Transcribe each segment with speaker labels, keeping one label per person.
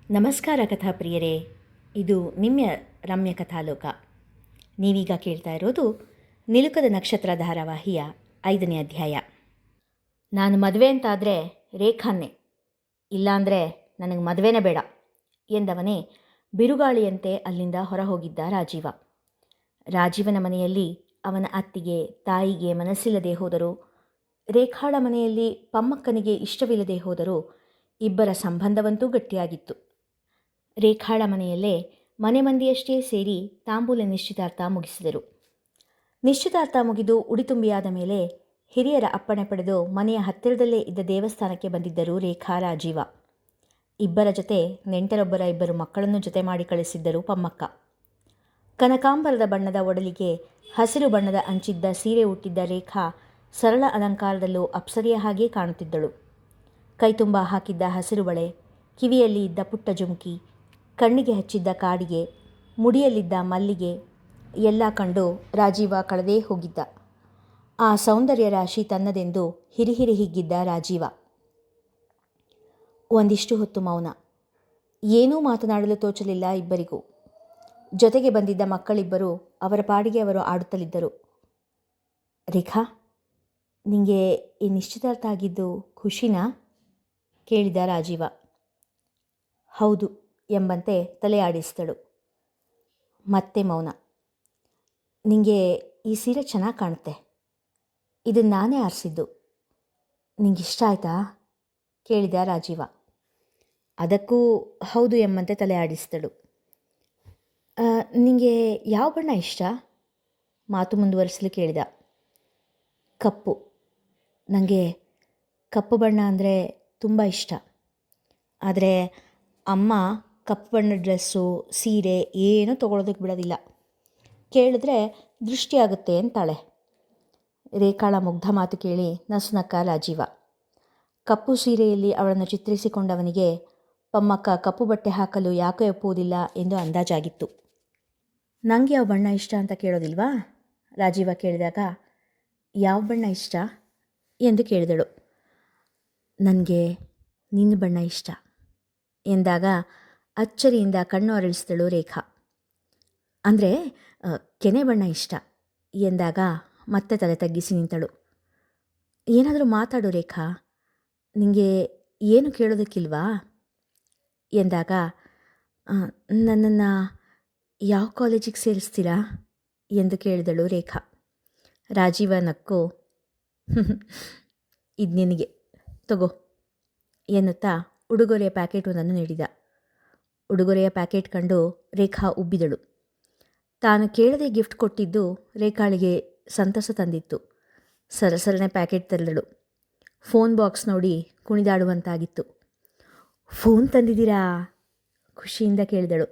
Speaker 1: ನಮಸ್ಕಾರ ಕಥಾಪ್ರಿಯರೇ, ಇದು ನಿಮ್ಮ ರಮ್ಯ ಕಥಾಲೋಕ. ನೀವೀಗ ಕೇಳ್ತಾ ಇರೋದು ನಿಲುಕದ ನಕ್ಷತ್ರ ಧಾರಾವಾಹಿಯ 5ನೇ ಅಧ್ಯಾಯ. ನಾನು ಮದುವೆ ಅಂತಾದರೆ ರೇಖಾನ್ನೇ, ಇಲ್ಲಾಂದರೆ ನನಗೆ ಮದುವೆನೇ ಬೇಡ ಎಂದವನೇ ಬಿರುಗಾಳಿಯಂತೆ ಅಲ್ಲಿಂದ ಹೊರಹೋಗಿದ್ದ ರಾಜೀವ. ರಾಜೀವನ ಮನೆಯಲ್ಲಿ ಅವನ ಅತ್ತಿಗೆ ತಾಯಿಗೆ ಮನಸ್ಸಿಲ್ಲದೆ ಹೋದರೂ, ರೇಖಾಳ ಮನೆಯಲ್ಲಿ ಪಮ್ಮಕ್ಕನಿಗೆ ಇಷ್ಟವಿಲ್ಲದೆ ಹೋದರೂ ಇಬ್ಬರ ಸಂಬಂಧವಂತೂ ಗಟ್ಟಿಯಾಗಿತ್ತು. ರೇಖಾಳ ಮನೆಯಲ್ಲೇ ಮನೆ ಮಂದಿಯಷ್ಟೇ ಸೇರಿ ತಾಂಬೂಲ ನಿಶ್ಚಿತಾರ್ಥ ಮುಗಿಸಿದರು. ನಿಶ್ಚಿತಾರ್ಥ ಮುಗಿದು ಉಡಿತುಂಬಿಯಾದ ಮೇಲೆ ಹಿರಿಯರ ಅಪ್ಪಣೆ ಪಡೆದು ಮನೆಯ ಹತ್ತಿರದಲ್ಲೇ ಇದ್ದ ದೇವಸ್ಥಾನಕ್ಕೆ ಬಂದಿದ್ದರು ರೇಖಾ, ರಾಜೀವ. ಇಬ್ಬರ ಜೊತೆ ನೆಂಟರೊಬ್ಬರ 2 ಮಕ್ಕಳನ್ನು ಜೊತೆ ಮಾಡಿ ಕಳಿಸಿದ್ದರು ಪಮ್ಮಕ್ಕ. ಕನಕಾಂಬರದ ಬಣ್ಣದ ಒಡಲಿಗೆ ಹಸಿರು ಬಣ್ಣದ ಅಂಚಿದ್ದ ಸೀರೆ ಉಟ್ಟಿದ್ದ ರೇಖಾ ಸರಳ ಅಲಂಕಾರದಲ್ಲೂ ಅಪ್ಸರೆಯ ಹಾಗೇ ಕಾಣುತ್ತಿದ್ದಳು. ಕೈತುಂಬ ಹಾಕಿದ್ದ ಹಸಿರು ಬಳೆ, ಕಿವಿಯಲ್ಲಿ ಇದ್ದ ಪುಟ್ಟ ಜುಮ್ಕಿ, ಕಣ್ಣಿಗೆ ಹಚ್ಚಿದ್ದ ಕಾಡಿಗೆ, ಮುಡಿಯಲ್ಲಿದ್ದ ಮಲ್ಲಿಗೆ ಎಲ್ಲ ಕಂಡು ರಾಜೀವ ಕಳೆದೇ ಹೋಗಿದ್ದ. ಆ ಸೌಂದರ್ಯ ರಾಶಿ ತನ್ನದೆಂದು ಹಿರಿಹಿರಿ ಹಿಗ್ಗಿದ್ದ ರಾಜೀವ. ಒಂದಿಷ್ಟು ಹೊತ್ತು ಮೌನ. ಏನೂ ಮಾತನಾಡಲು ತೋಚಲಿಲ್ಲ ಇಬ್ಬರಿಗೂ. ಜೊತೆಗೆ ಬಂದಿದ್ದ ಮಕ್ಕಳಿಬ್ಬರು ಅವರ ಪಾಡಿಗೆ ಅವರು ಆಡುತ್ತಲಿದ್ದರು. ರೇಖಾ, ನಿಂಗೆ ಈ ನಿಶ್ಚಿತಾರ್ಥ ಆಗಿದ್ದು ಖುಷಿನಾ? ಕೇಳಿದ ರಾಜೀವ. ಹೌದು ಎಂಬಂತೆ ತಲೆ ಆಡಿಸಿದಳು. ಮತ್ತೆ ಮೌನ. ನಿಂಗೆ ಈ ಸೀರೆ ಚೆನ್ನಾಗಿ ಕಾಣುತ್ತೆ, ಇದನ್ನು ನಾನೇ ಆರಿಸಿದ್ದು, ನಿಂಗಿಷ್ಟ ಆಯಿತಾ? ಕೇಳಿದ ರಾಜೀವ. ಅದಕ್ಕೂ ಹೌದು ಎಂಬಂತೆ ತಲೆ ಆಡಿಸಿದಳು. ನಿಂಗೆ ಯಾವ ಬಣ್ಣ ಇಷ್ಟ? ಮಾತು ಮುಂದುವರಿಸಲು ಕೇಳಿದ. ಕಪ್ಪು. ನನಗೆ ಕಪ್ಪು ಬಣ್ಣ ಅಂದರೆ ತುಂಬ ಇಷ್ಟ. ಆದರೆ ಅಮ್ಮ ಕಪ್ಪು ಬಣ್ಣದ ಡ್ರೆಸ್ಸು, ಸೀರೆ ಏನೂ ತೊಗೊಳೋದಕ್ಕೆ ಬಿಡೋದಿಲ್ಲ. ಕೇಳಿದ್ರೆ ದೃಷ್ಟಿಯಾಗುತ್ತೆ ಅಂತಾಳೆ. ರೇಖಾಳ ಮುಗ್ಧ ಮಾತು ಕೇಳಿ ನಸುನಕ್ಕ ರಾಜೀವ. ಕಪ್ಪು ಸೀರೆಯಲ್ಲಿ ಅವಳನ್ನು ಚಿತ್ರಿಸಿಕೊಂಡವನಿಗೆ ಪಮ್ಮಕ್ಕ ಕಪ್ಪು ಬಟ್ಟೆ ಹಾಕಲು ಯಾಕೆ ಒಪ್ಪುವುದಿಲ್ಲ ಎಂದು ಅಂದಾಜಾಗಿತ್ತು. ನನಗೆ ಯಾವ ಬಣ್ಣ ಇಷ್ಟ ಅಂತ ಕೇಳೋದಿಲ್ವಾ? ರಾಜೀವ ಕೇಳಿದಾಗ ಯಾವ ಬಣ್ಣ ಇಷ್ಟ ಎಂದು ಕೇಳಿದಳು. ನನಗೆ ನಿನ್ನ ಬಣ್ಣ ಇಷ್ಟ ಎಂದಾಗ ಅಚ್ಚರಿಯಿಂದ ಕಣ್ಣು ಅರಳಿಸಿದಳು ರೇಖಾ. ಅಂದರೆ ಕೆನೆ ಬಣ್ಣ ಇಷ್ಟ ಎಂದಾಗ ಮತ್ತೆ ತಲೆ ತಗ್ಗಿಸಿ ನಿಂತಳು. ಏನಾದರೂ ಮಾತಾಡು ರೇಖಾ, ನಿನಗೆ ಏನು ಕೇಳೋದಕ್ಕಿಲ್ವಾ ಎಂದಾಗ, ನನ್ನನ್ನು ಯಾವ ಕಾಲೇಜಿಗೆ ಸೇರಿಸ್ತೀರಾ ಎಂದು ಕೇಳಿದಳು ರೇಖಾ. ರಾಜೀವ ನಕ್ಕು, ಇದು ನಿನಗೆ ತಗೋ ಎನ್ನುತ್ತಾ ಉಡುಗೊರೆಯ ಪ್ಯಾಕೆಟ್ ಒಂದನ್ನು ನೀಡಿದ. ಉಡುಗೊರೆಯ ಪ್ಯಾಕೆಟ್ ಕಂಡು ರೇಖಾ ಉಬ್ಬಿದಳು. ತಾನು ಕೇಳದೆ ಗಿಫ್ಟ್ ಕೊಟ್ಟಿದ್ದು ರೇಖಾಳಿಗೆ ಸಂತಸ ತಂದಿತ್ತು. ಸರಸರನೆ ಪ್ಯಾಕೆಟ್ ತೆರೆದಳು. ಫೋನ್ ಬಾಕ್ಸ್ ನೋಡಿ ಕುಣಿದಾಡುವಂತಾಗಿತ್ತು. ಫೋನ್ ತಂದಿದ್ದೀರಾ? ಖುಷಿಯಿಂದ ಕೇಳಿದಳು.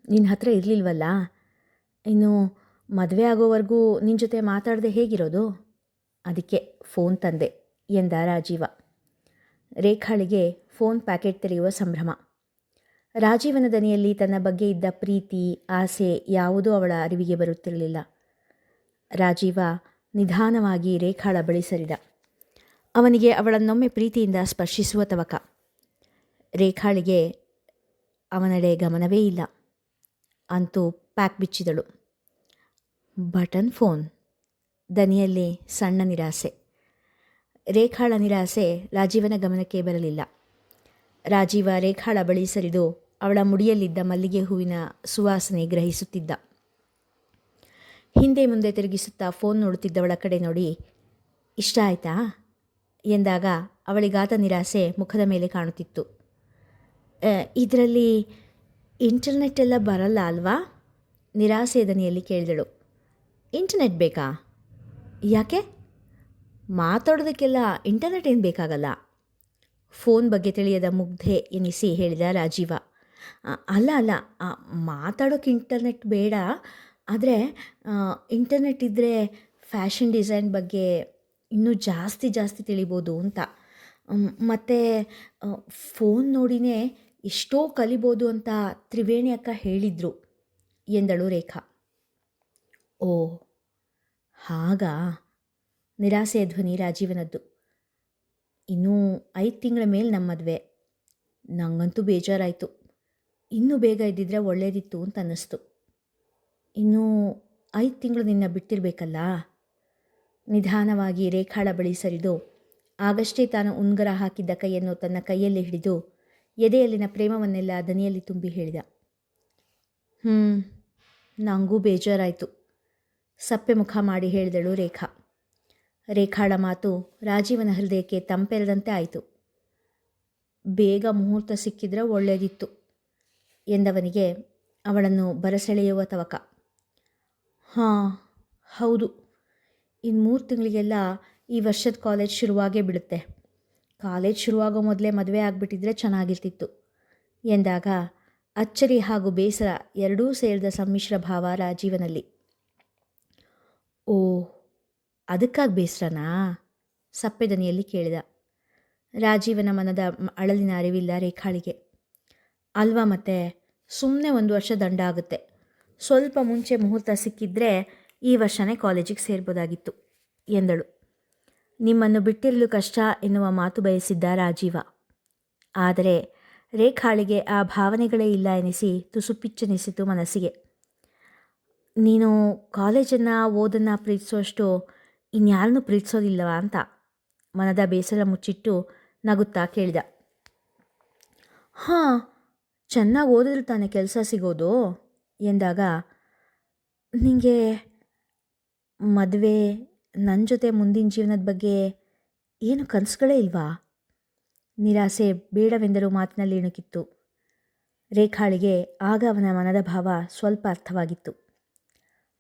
Speaker 1: ನಿನ್ನ ಹತ್ರ ಇರಲಿಲ್ವಲ್ಲ, ಇನ್ನು ಮದುವೆ ಆಗೋವರೆಗೂ ನಿನ್ನ ಜೊತೆ ಮಾತಾಡದೆ ಹೇಗಿರೋದು? ಅದಕ್ಕೆ ಫೋನ್ ತಂದೆ ಎಂದ ರಾಜೀವ. ರೇಖಾಳಿಗೆ ಫೋನ್ ಪ್ಯಾಕೆಟ್ ತೆರೆಯುವ ಸಂಭ್ರಮ. ರಾಜೀವನ ದನಿಯಲ್ಲಿ ತನ್ನ ಬಗ್ಗೆ ಇದ್ದ ಪ್ರೀತಿ, ಆಸೆ ಯಾವುದೂ ಅವಳ ಅರಿವಿಗೆ ಬರುತ್ತಿರಲಿಲ್ಲ. ರಾಜೀವ ನಿಧಾನವಾಗಿ ರೇಖಾಳ ಬಳಿ ಸರಿದ. ಅವನಿಗೆ ಅವಳನ್ನೊಮ್ಮೆ ಪ್ರೀತಿಯಿಂದ ಸ್ಪರ್ಶಿಸುವ ತವಕ. ರೇಖಾಳಿಗೆ ಅವನೆಡೆ ಗಮನವೇ ಇಲ್ಲ. ಅಂತೂ ಪ್ಯಾಕ್ ಬಿಚ್ಚಿದಳು. Button phone. ದನಿಯಲ್ಲಿ ಸಣ್ಣ ನಿರಾಸೆ. ರೇಖಾಳ ನಿರಾಸೆ ರಾಜೀವನ ಗಮನಕ್ಕೆ ಬರಲಿಲ್ಲ. ರಾಜೀವ ರೇಖಾಳ ಬಳಿ ಸರಿದು ಅವಳ ಮುಡಿಯಲ್ಲಿದ್ದ ಮಲ್ಲಿಗೆ ಹೂವಿನ ಸುವಾಸನೆ ಗ್ರಹಿಸುತ್ತಿದ್ದ. ಹಿಂದೆ ಮುಂದೆ ತಿರುಗಿಸುತ್ತಾ ಫೋನ್ ನೋಡುತ್ತಿದ್ದವಳ ಕಡೆ ನೋಡಿ, ಇಷ್ಟ ಆಯಿತಾ ಎಂದಾಗ ಅವಳಿಗಾದ ನಿರಾಸೆ ಮುಖದ ಮೇಲೆ ಕಾಣುತ್ತಿತ್ತು. ಇದರಲ್ಲಿ ಇಂಟರ್ನೆಟ್ ಎಲ್ಲ ಬರಲ್ಲ ಅಲ್ವಾ? ನಿರಾಸೆ ದನಿಯಲ್ಲಿ ಕೇಳಿದಳು. ಇಂಟರ್ನೆಟ್ ಬೇಕಾ? ಯಾಕೆ? ಮಾತಾಡೋದಕ್ಕೆಲ್ಲ ಇಂಟರ್ನೆಟ್ ಏನು ಬೇಕಾಗಲ್ಲ. ಫೋನ್ ಬಗ್ಗೆ ತಿಳಿಯದ ಮುಗ್ಧೆ ಎನಿಸಿ ಹೇಳಿದ ರಾಜೀವ. ಅಲ್ಲ ಮಾತಾಡೋಕ್ಕೆ ಇಂಟರ್ನೆಟ್ ಬೇಡ, ಆದರೆ ಇಂಟರ್ನೆಟ್ ಇದ್ದರೆ ಫ್ಯಾಷನ್ ಡಿಸೈನ್ ಬಗ್ಗೆ ಇನ್ನೂ ಜಾಸ್ತಿ ತಿಳಿಬೋದು ಅಂತ. ಮತ್ತು ಫೋನ್ ನೋಡಿನೇ ಎಷ್ಟೋ ಕಲಿಬೋದು ಅಂತ ತ್ರಿವೇಣಿ ಅಕ್ಕ ಹೇಳಿದರು ಎಂದಳು ರೇಖಾ. ಓ ಹಾಗಾ? ನಿರಾಸೆಯ ಧ್ವನಿ ರಾಜೀವನದ್ದು. ಇನ್ನೂ 5 ತಿಂಗಳ ಮೇಲೆ ನಮ್ಮ ಮದುವೆ. ನನಗಂತೂ ಬೇಜಾರಾಯಿತು. ಇನ್ನೂ ಬೇಗ ಇದ್ದಿದ್ರೆ ಒಳ್ಳೆಯದಿತ್ತು ಅಂತ ಅನ್ನಿಸ್ತು. ಇನ್ನೂ 5 ತಿಂಗಳು ನಿನ್ನ ಬಿಟ್ಟಿರಬೇಕಲ್ಲ. ನಿಧಾನವಾಗಿ ರೇಖಾಳ ಬಳಿ ಸರಿದು ಆಗಷ್ಟೇ ತಾನು ಉಂಗುರ ಹಾಕಿದ್ದ ಕೈಯನ್ನು ತನ್ನ ಕೈಯಲ್ಲಿ ಹಿಡಿದು ಎದೆಯಲ್ಲಿನ ಪ್ರೇಮವನ್ನೆಲ್ಲ ದನಿಯಲ್ಲಿ ತುಂಬಿ ಹೇಳಿದ. ನನಗೂ ಬೇಜಾರಾಯಿತು, ಸಪ್ಪೆ ಮುಖ ಮಾಡಿ ಹೇಳಿದಳು ರೇಖಾ. ರೇಖಾಳ ಮಾತು ರಾಜೀವನ ಹೃದಯಕ್ಕೆ ತಂಪೆರೆದಂತೆ ಆಯಿತು. ಬೇಗ ಮುಹೂರ್ತ ಸಿಕ್ಕಿದ್ರೆ ಒಳ್ಳೆಯದಿತ್ತು ಎಂದವನಿಗೆ ಅವಳನ್ನು ಬರಸೆಳೆಯುವ ತವಕ. ಹೌದು, ಇನ್ನು 3 ತಿಂಗಳಿಗೆಲ್ಲ ಈ ವರ್ಷದ ಕಾಲೇಜ್ ಶುರುವಾಗೇ ಬಿಡುತ್ತೆ. ಕಾಲೇಜ್ ಶುರುವಾಗೋ ಮೊದಲೇ ಮದುವೆ ಆಗಿಬಿಟ್ಟಿದ್ರೆ ಚೆನ್ನಾಗಿರ್ತಿತ್ತು ಎಂದಾಗ ಅಚ್ಚರಿ ಹಾಗೂ ಬೇಸರ ಎರಡೂ ಸೇರಿದ ಸಮ್ಮಿಶ್ರ ಭಾವ ರಾಜೀವನಲ್ಲಿ. ಓ, ಅದಕ್ಕಾಗಿ ಬೇಸರನಾ? ಸಪ್ಪೆ ದನಿಯಲ್ಲಿ ಕೇಳಿದ. ರಾಜೀವನ ಮನದ ಅಳಲಿನ ಅರಿವಿಲ್ಲ ರೇಖಾಳಿಗೆ. ಅಲ್ವಾ, ಮತ್ತೆ ಸುಮ್ಮನೆ 1 ವರ್ಷ ದಂಡ ಆಗುತ್ತೆ. ಸ್ವಲ್ಪ ಮುಂಚೆ ಮುಹೂರ್ತ ಸಿಕ್ಕಿದ್ರೆ ಈ ವರ್ಷನೇ ಕಾಲೇಜಿಗೆ ಸೇರ್ಬೋದಾಗಿತ್ತು ಎಂದಳು. ನಿಮ್ಮನ್ನು ಬಿಟ್ಟಿರಲು ಕಷ್ಟ ಎನ್ನುವ ಮಾತು ಬಯಸಿದ್ದ ರಾಜೀವ. ಆದರೆ ರೇಖಾಳಿಗೆ ಆ ಭಾವನೆಗಳೇ ಇಲ್ಲ ಎನಿಸಿ ತುಸು ಪಿಚ್ಚೆನಿಸಿತು ಮನಸ್ಸಿಗೆ. ನೀನು ಕಾಲೇಜನ್ನು ಓದನ್ನು ಪ್ರೀತಿಸೋಷ್ಟು ಇನ್ಯಾರನ್ನೂ ಪ್ರೀತಿಸೋದಿಲ್ಲವ ಅಂತ ಮನದ ಬೇಸರ ಮುಚ್ಚಿಟ್ಟು ನಗುತ್ತಾ ಕೇಳಿದ. ಚೆನ್ನಾಗಿ ಓದಿದ್ರೆ ತಾನೇ ಕೆಲಸ ಸಿಗೋದು ಎಂದಾಗ, ನಿನಗೆ ಮದುವೆ, ನನ್ನ ಜೊತೆ ಮುಂದಿನ ಜೀವನದ ಬಗ್ಗೆ ಏನು ಕನಸುಗಳೇ ಇಲ್ವಾ? ನಿರಾಸೆ ಬೇಡವೆಂದರೂ ಮಾತಿನಲ್ಲಿ ಇಣುಕಿತ್ತು. ರೇಖಾಳಿಗೆ ಆಗ ಅವನ ಮನದ ಭಾವ ಸ್ವಲ್ಪ ಅರ್ಥವಾಗಿತ್ತು.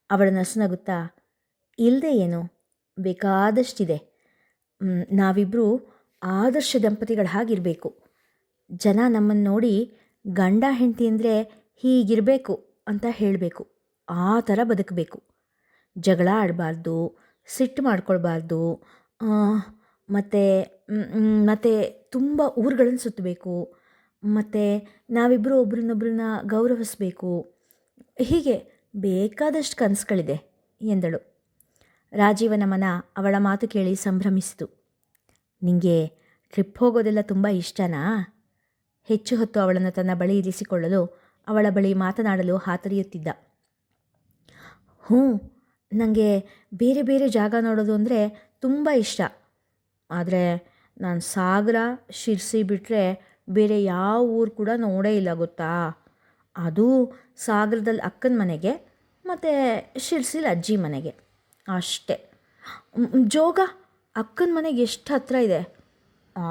Speaker 1: ಅವಳ ನಸುನಗುತ್ತಾ, ಇಲ್ಲದೆ ಏನು, ಬೇಕಾದಷ್ಟಿದೆ. ನಾವಿಬ್ಬರೂ ಆದರ್ಶ ದಂಪತಿಗಳ ಹಾಗಿರಬೇಕು. ಜನ ನಮ್ಮನ್ನು ನೋಡಿ ಗಂಡ ಹೆಂಡತಿ ಅಂದರೆ ಹೀಗಿರಬೇಕು ಅಂತ ಹೇಳಬೇಕು. ಆ ಥರ ಬದುಕಬೇಕು. ಜಗಳ ಆಡಬಾರ್ದು, ಸಿಟ್ಟು ಮಾಡ್ಕೊಳ್ಬಾರ್ದು, ಮತ್ತು ತುಂಬ ಊರುಗಳನ್ನು ಸುತ್ತಬೇಕು, ಮತ್ತು ನಾವಿಬ್ಬರು ಒಬ್ರನ್ನೊಬ್ರನ್ನ ಗೌರವಿಸಬೇಕು. ಹೀಗೆ ಬೇಕಾದಷ್ಟು ಕನಸುಗಳಿದೆ ಎಂದಳು. ರಾಜೀವನ ಮನ ಅವಳ ಮಾತು ಕೇಳಿ ಸಂಭ್ರಮಿಸಿತು. ನಿನಗೆ ಟ್ರಿಪ್ ಹೋಗೋದೆಲ್ಲ ತುಂಬ ಇಷ್ಟನಾ? ಹೆಚ್ಚು ಹೊತ್ತು ಅವಳನ್ನು ತನ್ನ ಬಳಿ ಇರಿಸಿಕೊಳ್ಳಲು ಅವಳ ಬಳಿ ಮಾತನಾಡಲು ಹಾತೊರೆಯುತ್ತಿದ್ದ. ನನಗೆ ಬೇರೆ ಬೇರೆ ಜಾಗ ನೋಡೋದು ಅಂದರೆ ತುಂಬ ಇಷ್ಟ. ಆದರೆ ನಾನು ಸಾಗರ, ಶಿರ್ಸಿ ಬಿಟ್ಟರೆ ಬೇರೆ ಯಾವ ಊರು ಕೂಡ ನೋಡೇ ಇಲ್ಲ ಗೊತ್ತಾ. ಅದು ಸಾಗರದಲ್ಲಿ ಅಕ್ಕನ ಮನೆಗೆ ಮತ್ತು ಶಿರ್ಸಿಲಿ ಅಜ್ಜಿ ಮನೆಗೆ ಅಷ್ಟೇ. ಜೋಗ ಅಕ್ಕನ ಮನೆಗೆ ಎಷ್ಟು ಹತ್ತಿರ ಇದೆ,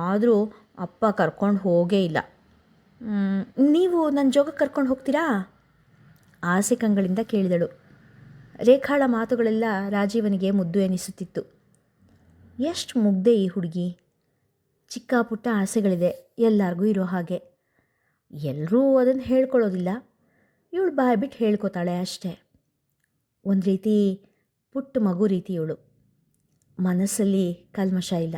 Speaker 1: ಆದರೂ ಅಪ್ಪ ಕರ್ಕೊಂಡು ಹೋಗೇ ಇಲ್ಲ. ನೀವು ನನ್ನ ಜೋಗಕ್ಕೆ ಕರ್ಕೊಂಡು ಹೋಗ್ತೀರಾ? ಆಸೆ ಕಂಗಳಿಂದ ಕೇಳಿದಳು. ರೇಖಾಳ ಮಾತುಗಳೆಲ್ಲ ರಾಜೀವನಿಗೆ ಮುದ್ದು ಎನಿಸುತ್ತಿತ್ತು. ಎಷ್ಟು ಮುಗ್ದೆ ಈ ಹುಡುಗಿ. ಚಿಕ್ಕ ಪುಟ್ಟ ಆಸೆಗಳಿದೆ, ಎಲ್ಲರಿಗೂ ಇರೋ ಹಾಗೆ. ಎಲ್ಲರೂ ಅದನ್ನು ಹೇಳ್ಕೊಳ್ಳೋದಿಲ್ಲ, ಇವಳು ಬಾಯ್ ಬಿಟ್ಟು ಹೇಳ್ಕೊತಾಳೆ ಅಷ್ಟೇ. ಒಂದು ರೀತಿ ಪುಟ್ಟ ಮಗು ರೀತಿ ಇವಳು. ಮನಸ್ಸಲ್ಲಿ ಕಲ್ಮಶ ಇಲ್ಲ,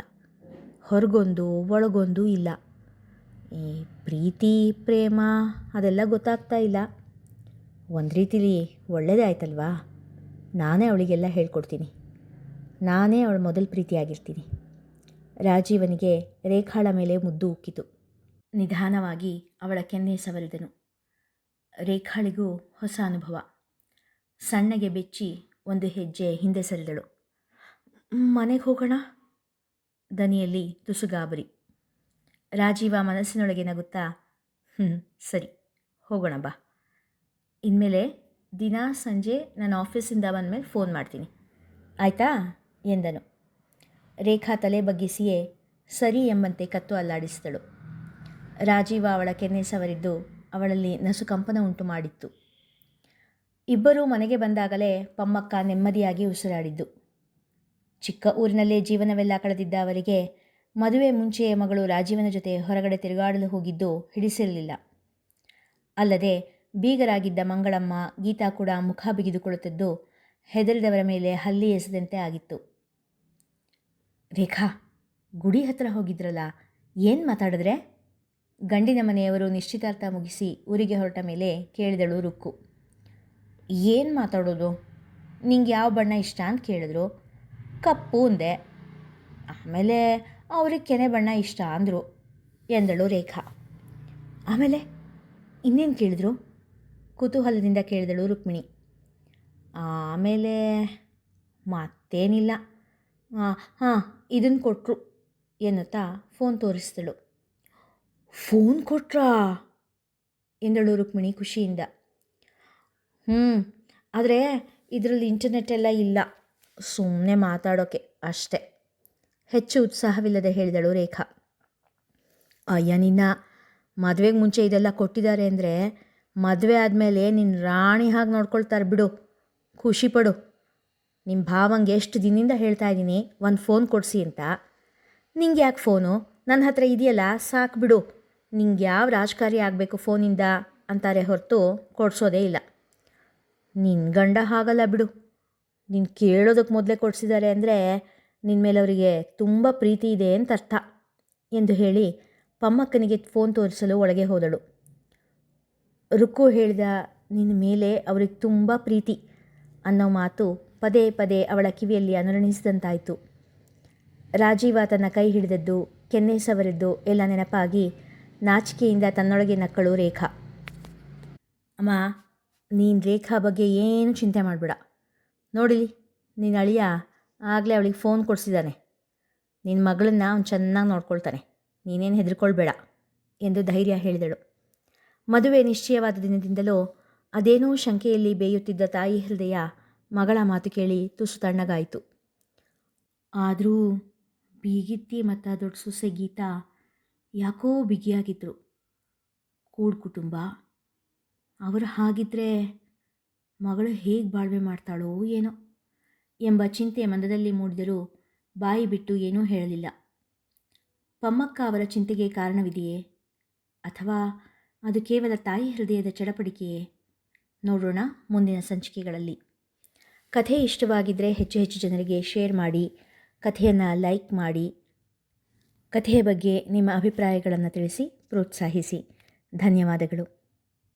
Speaker 1: ಹೊರಗೊಂದು ಒಳಗೊಂದು ಇಲ್ಲ. ಈ ಪ್ರೀತಿ ಪ್ರೇಮ ಅದೆಲ್ಲ ಗೊತ್ತಾಗ್ತಾ ಇಲ್ಲ. ಒಂದು ರೀತಿಲಿ ಒಳ್ಳೆಯದೇ ಆಯ್ತಲ್ವಾ. ನಾನೇ ಅವಳಿಗೆಲ್ಲ ಹೇಳ್ಕೊಡ್ತೀನಿ. ನಾನೇ ಅವಳ ಮೊದಲ ಪ್ರೀತಿಯಾಗಿರ್ತೀನಿ. ರಾಜೀವನಿಗೆ ರೇಖಾಳ ಮೇಲೆ ಮುದ್ದು ಉಕ್ಕಿತು. ನಿಧಾನವಾಗಿ ಅವಳ ಕೆನ್ನೆ ಸವರಿದನು. ರೇಖಾಳಿಗೂ ಹೊಸ ಅನುಭವ. ಸಣ್ಣಗೆ ಬೆಚ್ಚಿ ಒಂದು ಹೆಜ್ಜೆ ಹಿಂದೆ ಸರಿದಳು. ಮನೆಗೆ ಹೋಗೋಣ? ದನಿಯಲ್ಲಿ ತುಸು ಗಾಬರಿ. ರಾಜೀವ ಮನಸ್ಸಿನೊಳಗೆ ನಗುತ್ತಾ, ಸರಿ ಹೋಗೋಣ ಬಾ. ಇನ್ಮೇಲೆ ದಿನ ಸಂಜೆ ನಾನು ಆಫೀಸಿಂದ ಬಂದಮೇಲೆ ಫೋನ್ ಮಾಡ್ತೀನಿ, ಆಯಿತಾ ಎಂದನು. ರೇಖಾ ತಲೆ ಬಗ್ಗಿಸಿಯೇ ಸರಿ ಎಂಬಂತೆ ಕತ್ತು ಅಲ್ಲಾಡಿಸಿದಳು. ರಾಜೀವ ಅವಳ ಕೆನ್ನೆ ಸವರಿದ್ದು ಅವಳಲ್ಲಿ ನಸುಕಂಪನ ಉಂಟು ಮಾಡಿತ್ತು. ಇಬ್ಬರೂ ಮನೆಗೆ ಬಂದಾಗಲೇ ಪಮ್ಮಕ್ಕ ನೆಮ್ಮದಿಯಾಗಿ ಉಸಿರಾಡಿದ್ದು. ಚಿಕ್ಕ ಊರಿನಲ್ಲೇ ಜೀವನವೆಲ್ಲ ಕಳೆದಿದ್ದ ಅವರಿಗೆ ಮದುವೆ ಮುಂಚೆಯೇ ಮಗಳು ರಾಜೀವನ ಜೊತೆ ಹೊರಗಡೆ ತಿರುಗಾಡಲು ಹೋಗಿದ್ದು ಹಿಡಿಸಿರಲಿಲ್ಲ. ಅಲ್ಲದೆ ಬೀಗರಾಗಿದ್ದ ಮಂಗಳಮ್ಮ, ಗೀತಾ ಕೂಡ ಮುಖ ಬಿಗಿದುಕೊಳ್ಳುತ್ತಿದ್ದು ಹೆದರಿದವರ ಮೇಲೆ ಹಲ್ಲಿ ಎಸೆದಂತೆ ಆಗಿತ್ತು. ರೇಖಾ, ಗುಡಿ ಹತ್ರ ಹೋಗಿದ್ರಲ್ಲ, ಏನು ಮಾತಾಡಿದ್ರೆ? ಗಂಡಿನ ಮನೆಯವರು ನಿಶ್ಚಿತಾರ್ಥ ಮುಗಿಸಿ ಊರಿಗೆ ಹೊರಟ ಮೇಲೆ ಕೇಳಿದಳು ರುಕ್ಕು. ಏನು ಮಾತಾಡೋದು? ನಿಂಗೆ ಯಾವ ಬಣ್ಣ ಇಷ್ಟ ಅಂತ ಕೇಳಿದ್ರು. ಕಪ್ಪು ಅಂದೆ. ಆಮೇಲೆ ಅವ್ರಿಗೆ ಕೆನೆ ಬಣ್ಣ ಇಷ್ಟ ಅಂದರು ಎಂದಳು ರೇಖಾ. ಆಮೇಲೆ ಇನ್ನೇನು ಕೇಳಿದ್ರು? ಕುತೂಹಲದಿಂದ ಕೇಳಿದಳು ರುಕ್ಮಿಣಿ. ಆಮೇಲೆ ಮತ್ತೇನಿಲ್ಲ. ಹಾಂ, ಇದನ್ನು ಕೊಟ್ಟರು ಎನ್ನುತ್ತಾ ಫೋನ್ ತೋರಿಸಿದಳು. ಫೋನ್ ಕೊಟ್ರಾ ಎಂದಳು ರುಕ್ಮಿಣಿ ಖುಷಿಯಿಂದ. ಆದರೆ ಇದರಲ್ಲಿ ಇಂಟರ್ನೆಟ್ ಎಲ್ಲ ಇಲ್ಲ, ಸುಮ್ಮನೆ ಮಾತಾಡೋಕ್ಕೆ ಅಷ್ಟೆ, ಹೆಚ್ಚು ಉತ್ಸಾಹವಿಲ್ಲದೆ ಹೇಳಿದಳು ರೇಖಾ. ಅಯ್ಯ ನಿನ್ನ, ಮದುವೆಗೆ ಮುಂಚೆ ಇದೆಲ್ಲ ಕೊಟ್ಟಿದ್ದಾರೆ ಅಂದರೆ ಮದುವೆ ಆದಮೇಲೆ ನಿನ್ನ ರಾಣಿ ಹಾಗೆ ನೋಡ್ಕೊಳ್ತಾರೆ ಬಿಡು, ಖುಷಿಪಡು. ನಿಮ್ಮ ಭಾವಂಗೆ ಎಷ್ಟು ದಿನದಿಂದ ಹೇಳ್ತಾ ಇದ್ದೀನಿ ಒಂದು ಫೋನ್ ಕೊಡಿಸಿ ಅಂತ. ನಿಂಗೆ ಯಾಕೆ ಫೋನು? ನನ್ನ ಹತ್ರ ಇದೆಯಲ್ಲ, ಸಾಕು ಬಿಡು. ನಿಂಗೆ ಯಾವ ರಾಜಕಾರಿ ಆಗಬೇಕು ಫೋನಿಂದ ಅಂತಾರೆ ಹೊರತು ಕೊಡಿಸೋದೇ ಇಲ್ಲ. ನಿನ್ನ ಗಂಡ ಹಾಗಲ್ಲ ಬಿಡು, ನೀನು ಕೇಳೋದಕ್ಕೆ ಮೊದಲೇ ಕೊಡಿಸಿದ್ದಾರೆ ಅಂದರೆ ನಿನ್ನ ಮೇಲೆ ಅವರಿಗೆ ತುಂಬ ಪ್ರೀತಿ ಇದೆ ಅಂತ ಅರ್ಥ ಎಂದು ಹೇಳಿ ಪಮ್ಮಕ್ಕನಿಗೆ ಫೋನ್ ತೋರಿಸಲು ಒಳಗೆ ಹೋದಳು. ರುಕ್ಕು ಹೇಳಿದ ನಿನ್ನ ಮೇಲೆ ಅವ್ರಿಗೆ ತುಂಬ ಪ್ರೀತಿ ಅನ್ನೋ ಮಾತು ಪದೇ ಪದೇ ಅವಳ ಕಿವಿಯಲ್ಲಿ ಅನುರಣಿಸಿದಂತಾಯಿತು. ರಾಜೀವ ತನ್ನ ಕೈ ಹಿಡಿದದ್ದು, ಕೆನ್ನೆ ಸವರಿದ್ದು ಎಲ್ಲ ನೆನಪಾಗಿ ನಾಚಿಕೆಯಿಂದ ತನ್ನೊಳಗೆ ನಕ್ಕಳು ರೇಖಾ. ಅಮ್ಮ, ನೀನು ರೇಖಾ ಬಗ್ಗೆ ಏನು ಚಿಂತೆ ಮಾಡಬೇಡ. ನೋಡಿಲಿ, ನಿನ್ನ ಅಳಿಯ ಆಗಲೇ ಅವಳಿಗೆ ಫೋನ್ ಕೊಡಿಸಿದ್ದಾನೆ. ನಿನ್ನ ಮಗಳನ್ನ ಅವ್ನು ಚೆನ್ನಾಗಿ ನೋಡ್ಕೊಳ್ತಾನೆ, ನೀನೇನು ಹೆದರ್ಕೊಳ್ಬೇಡ ಎಂದು ಧೈರ್ಯ ಹೇಳಿದಳು. ಮದುವೆ ನಿಶ್ಚಯವಾದ ದಿನದಿಂದಲೂ ಅದೇನೋ ಶಂಕೆಯಲ್ಲಿ ಬೇಯುತ್ತಿದ್ದ ತಾಯಿ ಹೃದಯ ಮಗಳ ಮಾತು ಕೇಳಿ ತುಸು ತಣ್ಣಗಾಯಿತು. ಆದರೂ ಬೀಗಿತ್ತಿ ಮತ್ತು ದೊಡ್ಡ ಸೊಸೆ ಗೀತಾ ಯಾಕೋ ಬಿಗಿಯಾಗಿದ್ದರು. ಕೂಡು ಕುಟುಂಬ, ಅವರು ಹಾಗಿದ್ದರೆ ಮಗಳು ಹೇಗೆ ಬಾಳ್ವೆ ಮಾಡ್ತಾಳೋ ಏನೋ ಎಂಬ ಚಿಂತೆ ಮಂದದಲ್ಲಿ ಮೂಡಿದರೂ ಬಾಯಿ ಬಿಟ್ಟು ಏನೂ ಹೇಳಲಿಲ್ಲ. ಪಮ್ಮಕ್ಕ ಅವರ ಚಿಂತೆಗೆ ಕಾರಣವಿದೆಯೇ, ಅಥವಾ ಅದು ಕೇವಲ ತಾಯಿ ಹೃದಯದ ಚಡಪಡಿಕೆಯೇ? ನೋಡೋಣ ಮುಂದಿನ ಸಂಚಿಕೆಗಳಲ್ಲಿ. ಕಥೆ ಇಷ್ಟವಾಗಿದ್ದರೆ ಹೆಚ್ಚು ಹೆಚ್ಚು ಜನರಿಗೆ ಶೇರ್ ಮಾಡಿ, ಕಥೆಯನ್ನು ಲೈಕ್ ಮಾಡಿ, ಕಥೆಯ ಬಗ್ಗೆ ನಿಮ್ಮ ಅಭಿಪ್ರಾಯಗಳನ್ನು ತಿಳಿಸಿ ಪ್ರೋತ್ಸಾಹಿಸಿ. ಧನ್ಯವಾದಗಳು.